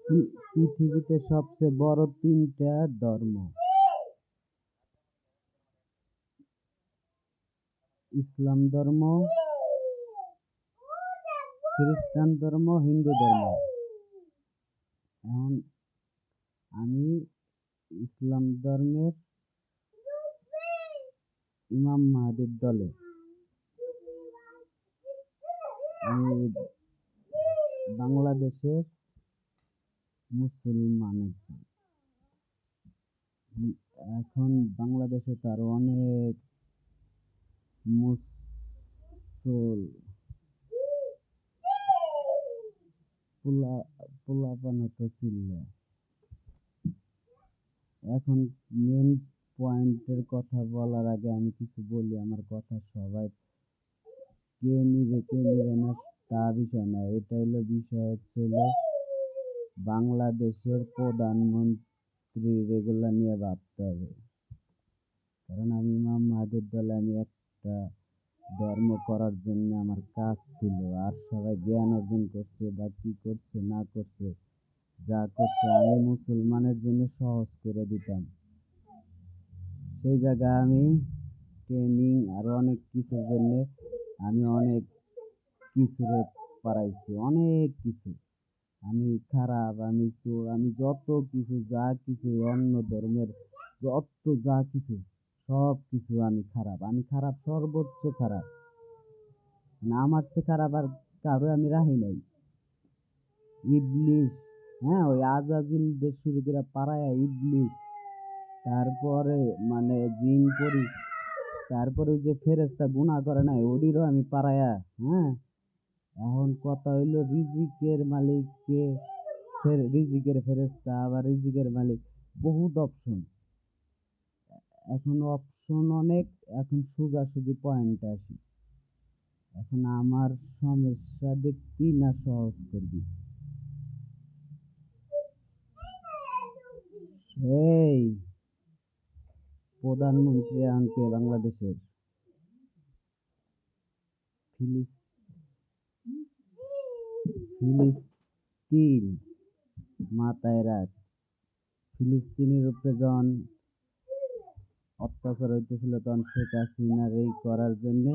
পৃথিবীতে সবচেয়ে বড় তিনটা ধর্ম: ইসলাম ধর্ম, খ্রিস্টান ধর্ম, হিন্দু ধর্ম। এখন আমি ইসলাম ধর্মের ইমাম মাহাদির দলে। আমি বাংলাদেশের মুসলমান একজন। এখন বাংলাদেশে তো আরো অনেক পোলাপান তো ছিল। এখন মেন পয়েন্টের কথা বলার আগে আমি কিছু বলি। আমার কথা সবাই কে নিবে কে নিবে না তা বিষয় না। এটা হলো বিষয় হচ্ছিল বাংলাদেশের প্রধানমন্ত্রীর এগুলা নিয়ে ভাবতে হবে। কারণ আমি ইমাম মাহাদির দলে, আমি একটা ধর্ম করার জন্য আমার কাজ ছিল। আর সবাই জ্ঞান অর্জন করছে বা কি করছে না করছে, যা করছে আমি মুসলমানের জন্য সহজ করে দিতাম। সেই জায়গায় আমি ট্রেনিং আরো অনেক কিছুর জন্য আমি অনেক কিছুরে পারাইছি, অনেক কিছু। আমি খারাপ, আমি চোর, আমি যত কিছু যা কিছু অন্য ধর্মের যত যা কিছু সব কিছু আমি খারাপ, আমি খারাপ, সর্বোচ্চ খারাপ। মানে আমার চেয়ে খারাপ আর কারো আমি রাহি নাই। ইবলিশ, হ্যাঁ, ওই আজাজিল দিয়ে শুরু করে পাড়ায় ইবলিশ, তারপরে মানে জিন পরি, তারপরে ওই যে ফেরেস্তা গুনাহ করে নাই ওদিরও আমি পাড়ায়া। হ্যাঁ, এখন কথা হইলো রিজিকের মালিক কে? রিজিকের ফেরেস্তা, আবার রিজিকের মালিক, বহুত অপশন। এখন অপশন অনেক। এখন সোজাসুজি পয়েন্টে আসি। এখন আমার সমস্যা দেখবি না সহজ করবি? এই প্রধানমন্ত্রী আনকে বাংলাদেশের ফিলিস্তিন, মাথায় রাখ। ফিলিস্তিনের উপরে যখন অত্যাচার হইতেছিল তখন শেখ হাসিনার এই করার জন্য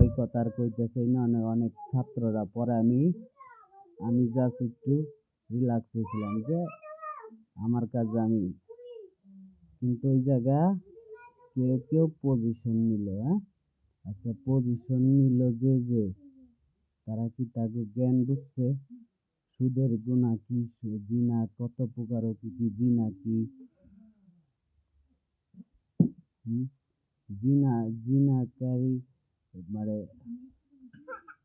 ওই কথা আর কইতেছে না। অনেক ছাত্ররা পরে আমি জাস্ট একটু রিল্যাক্স হয়েছিলাম যে আমার কাজে আমি, কিন্তু ওই জায়গা কেউ কেউ পজিশন নিল। হ্যাঁ, আচ্ছা, পজিশন নিল যে তারা কি তাকে জ্ঞান বুঝছে? সুদের গুণা কি, জিনা কত প্রকার, কি কি জিনা কি, জিনাকারী, মানে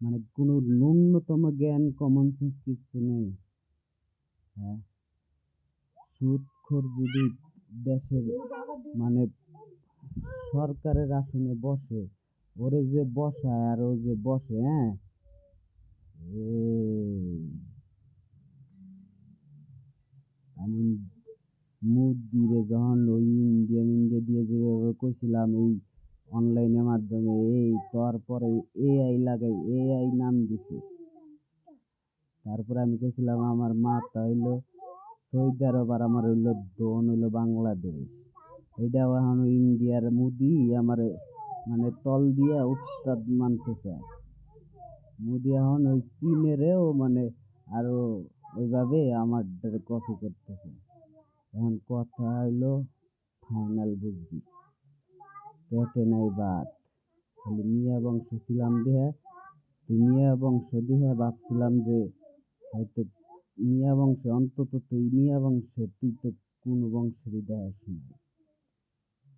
মানে কোনো ন্যূনতম জ্ঞান, কমন সেন্স কিছু নেই। হ্যাঁ, সুদখোর যদি দেশের মানে সরকারের আসনে বসে, ওরে যে বসায় আর ও যে বসে, হ্যাঁ, আমি মুদিরে যখন ওই ইন্ডিয়া দিয়ে যেভাবে কইছিলাম এই অনলাইনের মাধ্যমে, এই তারপরে এআই লাগাই, এআই নাম দিছে। তারপরে আমি কইছিলাম আমার মাথা হইলো সৌদি আরব আর আমার হইলো দোন হইলো বাংলাদেশ। এইটা এখন ইন্ডিয়ার মোদি আমার মানে তল দিয়া উস্তাদ মানতে চায়। মোদি এখন ওই চীনেরেও মানে আরো ওইভাবে আমার কপি করতেছে। এখন কথা হইলো ফাইনাল বুঝবি, পেটে নাই ভাত। খালি মিয়া বংশ ছিলাম দেহা, মিয়া বংশ দেহা ভাবছিলাম যে হয়তো মিয়া বংশে, অন্তত তুই মিয়া বংশের, তুই তো কোন বংশেরই দেখাস নাই।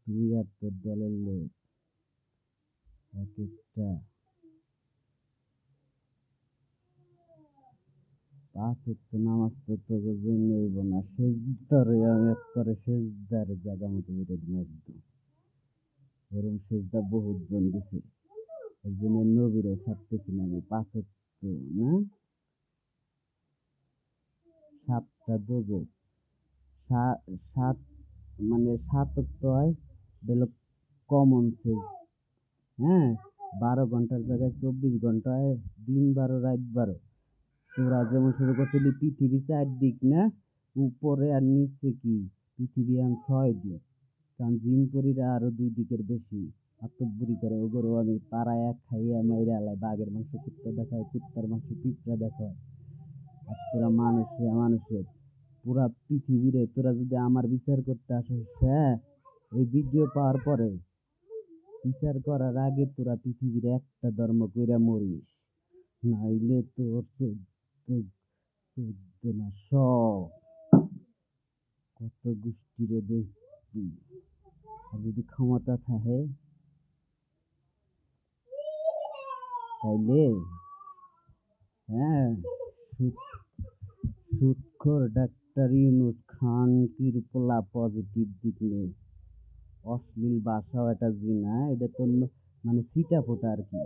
তুই আর তোর দলের লোক এক একটা 5 ওয়াক্ত নামাজ তো তোকে জন্য হইব না। সেজদারে আমি এক করে সেজদার জায়গা মতো বেড়ে দিন একদম। বরং সেজদা বহুত জন দিছে, এর জন্য নবীরও ছাড়তেছি না আমি। 5 ওয়াক্ত না, 7টা দোজক, সাত মানে 7 ওয়াক্ত হয় হলো কমন সেন্স। হ্যাঁ, 12 ঘন্টার জায়গায় 24 ঘন্টা হয়, দিন 12 রাত 12। তোরা যেমন শুরু করছিলি পৃথিবী 4 দিক না, উপরে আর নিচে কি পৃথিবী এখন 6 দিক। কারণ জিন পরীরা আরো 2 দিকের বেশি আত্মব্যরি করে, ওগুলো আমি পাড়ায় খাইয়া মাইরা আলাই। বাঘের মাংস কুত্তা দেখায়, কুত্তার মাংস পিঁপড়া দেখায়। আর তোরা মানুষের পুরা পৃথিবীরে তোরা যদি আমার বিচার করতে আসিস, হ্যাঁ, এই ভিডিও পাওয়ার পরে বিচার করার আগে তোরা পৃথিবীর একটা ধর্ম কইরা মরিস, নাইলে তোর চোদ্দ না কত গোষ্ঠীরে দেখবি। আর যদি ক্ষমতা থাকে তাইলে, হ্যাঁ, সুৎখোর ডাক্তার ইউনূস খান কিরপোলা পজিটিভ দিক নেই। অশ্লীল ভাষাও একটা জিনা, এটা তো মানে ছিটা ফোটা আর কি।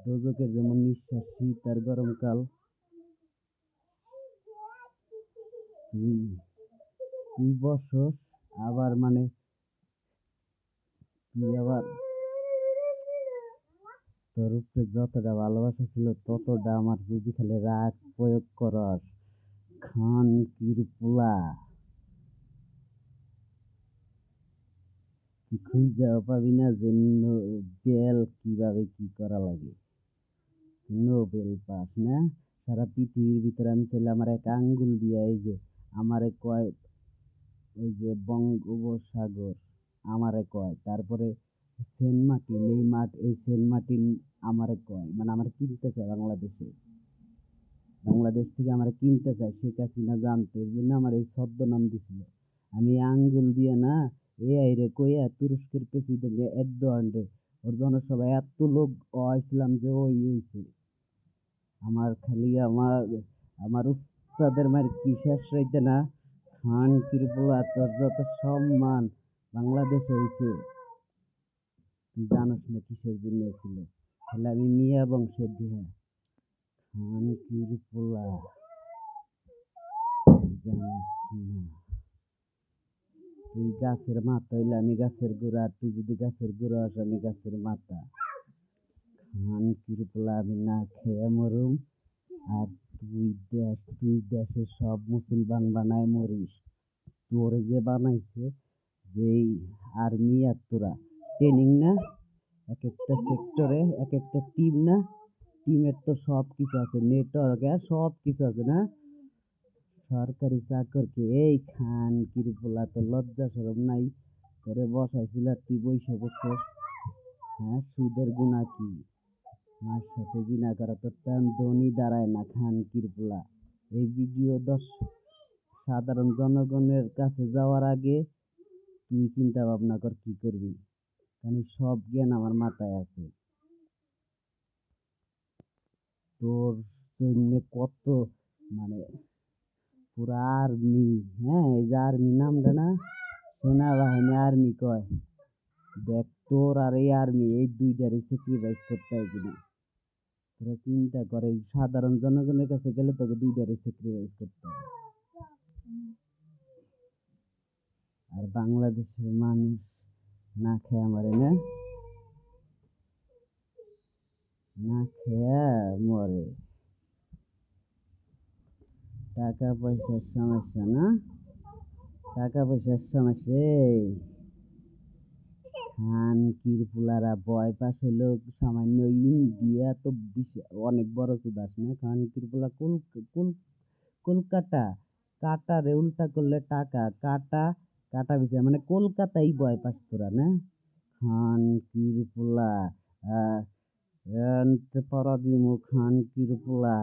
দোজকের যেমন নিঃশ্বাস শীত আর গরমকাল, তুই তুই বসস আবার মানে তুই আবার তোর উপরে যতটা ভালোবাসা ছিল ততটা আমার যদি খালি রাগ প্রয়োগ করস, খান কিরপোলা, তুই খুঁজাও পাবি না যে বেল কিভাবে কি করা লাগে। নোবেল পাস না? সারা পৃথিবীর ভিতরে আমি চাইলে আমার এক আঙ্গুল দিয়া এই যে আমারে কয় ওই যে বঙ্গোপসাগর আমারে কয়, তারপরে সেন্ট মার্টিন এই সেন্ট মার্টিন আমারে কয়, মানে আমার কিনতে চায় বাংলাদেশ থেকে আমার কিনতে চায় শেখ হাসিনা জানতে, এর জন্য আমার এই ছদ্মনাম দিছিল। আমি আঙ্গুল দিয়ে না এআই রে কইয়া তুরস্কের প্রেসিডেন্ট এরদোয়ান রে ওর জনসভায় এত লোক হয়েছিলাম যে ওই হইছে। আমার খালি আমার উস্তাদের মার কি শেষ রাইতে না, খান কিরপোলা তোর যত সম্মান বাংলাদেশে হয়েছে তুই জানোস না কিসের জন্য ছিল। তাহলে আমি মিয়া বংশের দিয়ে খান কিরপোলা জানিস না। তুই গাছের মাথা হইলে আমি গাছের গোড়া, আর তুই যদি গাছের গোড়া হস আমি গাছের মাথা। খান কিরপোলা আমি না খেয়ে মরুম, আর তুই দেশের সব মুসলমান বানায় মরিস। তোর যে বানাইছে যেই আর্মি আর তোরা ট্রেনিং না, এক একটা সেক্টরে এক একটা টিম না, টিমের তো সব কিছু আছে, নেটওয়ার্ক সব কিছু আছে না। সরকারি চাকরকে এই খান কিরপোলা তো লজ্জা শরম নাই, তোরে বসাইছিল আর তুই বইসা পড়ছিস। হ্যাঁ, সুদের গুণা কি? মার সাথে জিনা করা তোর তেমন দনি দাঁড়ায় না খান কিরপোলা। এই ভিডিও সাধারণ জনগণের কাছে যাওয়ার আগে তুই চিন্তা ভাবনা কর কি করবি, কারণ সব জ্ঞান আমার মাথায় আছে। তোর জন্য কত মানে পুরা আর্মি, হ্যাঁ, এই যে আর্মি নামটা না, সেনাবাহিনী আর্মি কয়। দেখ তোর আর এই আর্মি এই দুইটারই স্যাক্রিফাইস করতে হয় কিনা তোরা চিন্তা করে। সাধারণ জনগণের কাছে গেলে তোকে দুইটারই স্যাক্রিফাইস করতে হবে। আর বাংলাদেশের মানুষ না খেয়ে মরে না, না খেয়ে মরে। টাকা পয়সার সমস্যা না, টাকা পয়সার সমস্যা। খান কিরপোলারা ভয় পাস হইলো সামান্য ইন্ডিয়া তো অনেক বড় চুদাস না। খান কিরপোলা কলকাতা, কাটা রে উল্টা করলে টাকা, কাটা কাটা বিষয় মানে কলকাতাই ভয় পাস তোরা না। খান কিরপোলা পরা দিমু খান কিরপোলা।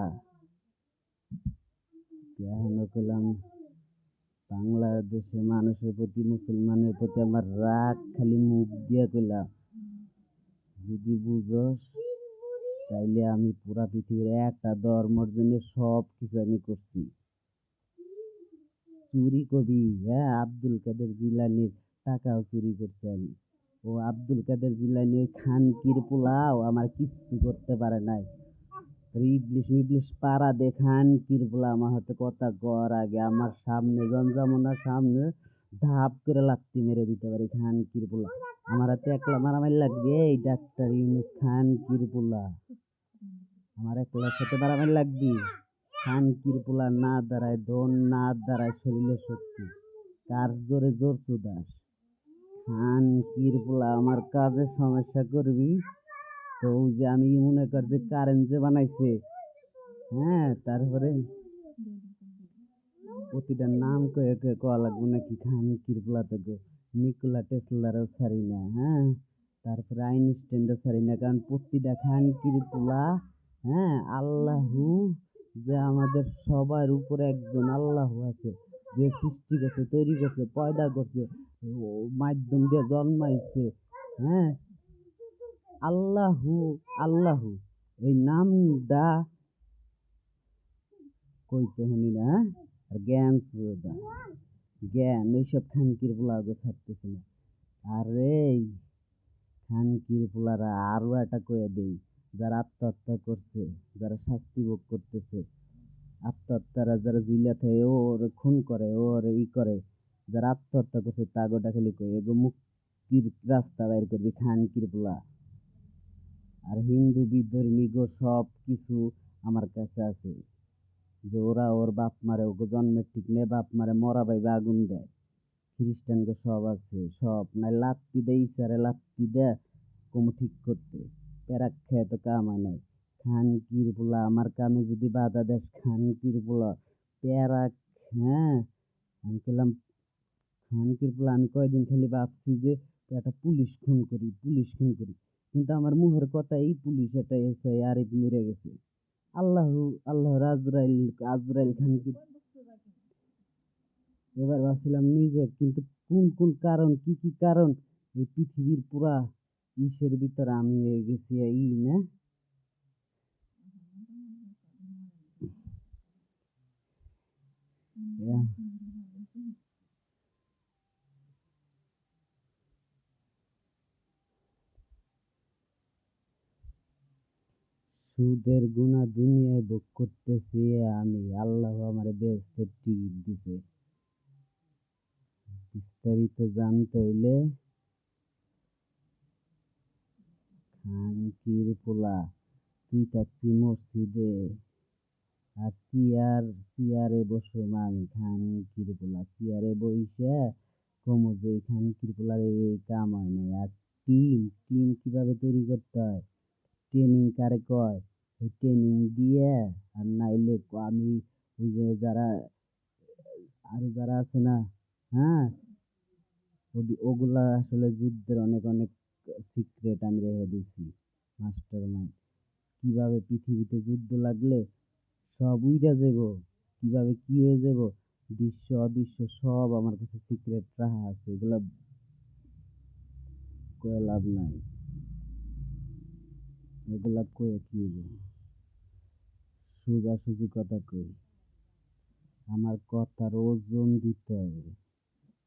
এখনো কইলাম বাংলাদেশের মানুষের প্রতি মুসলমানের প্রতি আমার রাগ খালি মুখ দিয়া কইলাম, যদি বুঝস তাইলে আমি পুরা পৃথিবীর একটা ধর্মের জন্য সব কিছু আমি করছি। চুরি কবি, হ্যাঁ, আব্দুল কাদের জিলানির টাকাও চুরি করছি আমি। ও আব্দুল কাদের জিলানি ওই খান কিরপোলাও আমার কিচ্ছু করতে পারে নাই। ইবলিশ পাড়া দে খান কিরপোলা আমার হাতে কথা কর আগে আমার সামনে জমজমানার সামনে ধাপ করে লাত্তি মেরে দিতে পারি খান কিরপোলা। আমার হাতে একলা মারামারি লাগবে এই ডাক্তার ইউনূস খান কিরপোলা, আমার একলার সাথে মারামারি লাগবি? খানকির পোলা না দাঁড়ায় দোন, না দাঁড়ায় শরীরে শক্তি, কার জোরে জোর চুদাস। খানকির পোলা আমার কাজে সমস্যা করবি তো ওই যে আমি মনে কর যে কারেন্ট যে বানাইছে, হ্যাঁ, তারপরে প্রতিটার নাম কয়ে কয়ে কয়া লাগবো নাকি খানকির পোলা থেকে নিকোলা টেসলারও ছাড়ি না, হ্যাঁ, তারপরে আইনস্টাইনও ছাড়ি না, কারণ প্রতিটা খানকির পোলা, হ্যাঁ, আল্লাহু, যে আমাদের সবার উপরে একজন আল্লাহু আছে, যে সৃষ্টি করছে, তৈরি করছে, পয়দা করছে, মাধ্যম দিয়ে জন্মাইছে, হ্যাঁ, আল্লাহু, আল্লাহু এই নামটা কইতে শুনি না, হ্যাঁ? আর জ্ঞান চোদা, জ্ঞান এইসব খানকির পোলাকে ছাড়তেছে না। আরে খানকির পোলারা আরো একটা কয়ে দেই, যারা আত্মহত্যা করছে, যারা শাস্তি ভোগ করতেছে, আত্মহত্যারা যারা জুইলা থাকে, ওর খুন করে, ওর ই করে, যারা আত্মহত্যা করছে তাগোটা খালি কই এগো মুক্তির রাস্তা বাইর করবি খানকির পোলা। আর হিন্দু বিধর্মী গো সব কিছু আমার কাছে আছে, যে ওরা ওর বাপ মারে ওকে জন্মের ঠিক নেই, বাপ মারে মরা বাইবে আগুন দেয়। খ্রিস্টান গো সব আছে, সব নাই লাত্তি দেয়, ইসারে লাত্তি দেয় কমু ঠিক করতে, প্যারাক খেয়ে তো কাম হয় নাই। খানকির পোলা আমার কামে যদি বাধা দেস, খানকির পোলা প্যারাক, হ্যাঁ, আমি বললাম খানকির পোলা, আমি কয়দিন খালি ভাবছি যে একটা পুলিশ খুন করি, পুলিশ খুন করি, কিন্তু আমার মুখের কথা এই পুলিশ, এটা এসে আরিফ মরে গেছে। আল্লাহু, আল্লাহর আজরাইল, আজরাইল খানকির, এবার ভাবছিলাম নিজের, কিন্তু কোন কোন কারণ, কি কি কারণ এই পৃথিবীর পুরা ইসের ভিতরে আমি হয়ে গেছি না। এ- সুদের গুণা দুনিয়ায় ভোগ করতেছি আমি, আল্লাহ আমারে বেহেশতের টিকিট দিছে। বিস্তারিত জানতে হইলে খানকির পোলা, তুই থাকবি মসজিদে আর চেয়ারে বসবো আমি, খানকির পোলা চেয়ারে বইসা কমু যে এই খানকির পোলার এই কাম হয় নাই। আর টিম, টিম কিভাবে তৈরি করতে হয়, ট্রেনিং কারে কয়, এই ট্রেনিং দিয়ে, আর নাইলে আমি ওই যে যারা আরো যারা আছে না, হ্যাঁ, ওগুলা আসলে যুদ্ধের অনেক অনেক সিক্রেট আমি রেখে দিছি, মাস্টার মাইন্ড, কিভাবে পৃথিবীতে যুদ্ধ লাগলে সব উইরা যাব, কিভাবে কি হয়ে যাব, দৃশ্য অদৃশ্য সব আমার কাছে সিক্রেট রাখা আছে, এগুলা কয়ে লাভ নাই, এগুলা কয়ে কি হইব, সোজাসুজি কথা কই, আমার কথার ওজন দিতে হবে,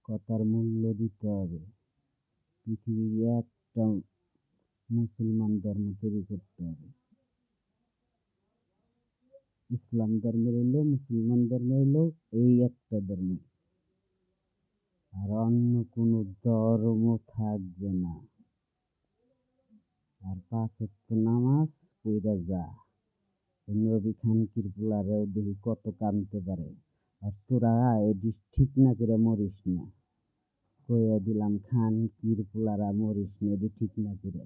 কথার মূল্য দিতে হবে। পৃথিবীর একটা মুসলমান ধর্ম তৈরি করতে হবে, ইসলাম ধর্মের হইলো, মুসলমান ধর্ম হইলো এই একটা ধর্ম, আর অন্য কোনো ধর্ম থাকবে না। আর 5 ওয়াক্ত নামাজ পইরা যা, নবী খানকির পোলারেও দেখি কত কানতে পারে, আর তোরা এটি ঠিক না করে মরিস না, কইয়া দিলাম খানকির পোলারা মরিস না এটি ঠিক না করে।